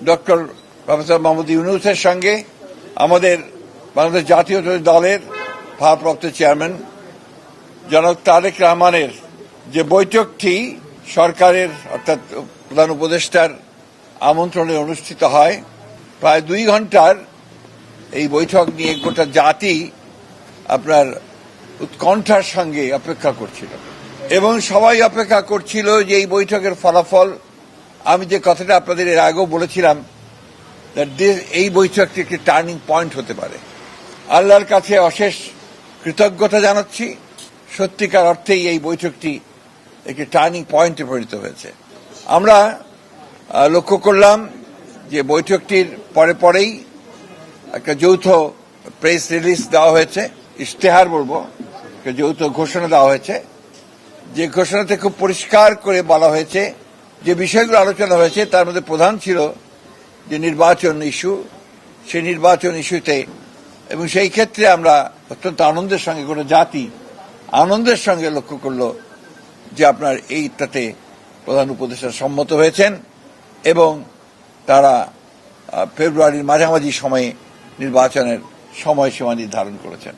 Doctor professor Mohammad ইউনূসের সঙ্গে আমাদের বাংলাদেশ জাতীয় দলের ভারপ্রাপ্ত চেয়ারম্যান জনাব তারেক রহমানের যে বৈঠকটি সরকারের অর্থাৎ প্রধান উপদেষ্টার আমন্ত্রণে অনুষ্ঠিত হয়, প্রায় 2 ঘন্টার এই বৈঠক নিয়ে গোটা জাতি আপনার উৎকণ্ঠার সঙ্গে অপেক্ষা করছিল এবং সবাই অপেক্ষা করছিল যে এই বৈঠকের ফলাফল। আমি যে কথাটা আপনাদের এর আগেও বলেছিলাম, এই বৈঠকটি একটি টার্নিং পয়েন্ট হতে পারে। আল্লাহর কাছে অশেষ কৃতজ্ঞতা জানাচ্ছি, সত্যিকার অর্থেই এই বৈঠকটি একটি টার্নিং পয়েন্টে পরিণত হয়েছে। আমরা লক্ষ্য করলাম যে বৈঠকটির পরেই একটা যৌথ প্রেস রিলিজ দেওয়া হয়েছে, ইশতেহার বলবো, একটা যৌথ ঘোষণা দেওয়া হয়েছে। যে ঘোষণাতে খুব পরিষ্কার করে বলা হয়েছে যে বিষয়গুলো আলোচনা হয়েছে তার মধ্যে প্রধান ছিল যে নির্বাচন ইস্যু। সেই নির্বাচন ইস্যুতে এবং সেই ক্ষেত্রে আমরা অত্যন্ত আনন্দের সঙ্গে, গোটা জাতি আনন্দের সঙ্গে লক্ষ্য করল যে আপনার এইটাতে প্রধান উপদেষ্টা সম্মত হয়েছেন এবং তারা ফেব্রুয়ারির মাঝামাঝি সময়ে নির্বাচনের সময়সীমা নির্ধারণ করেছেন।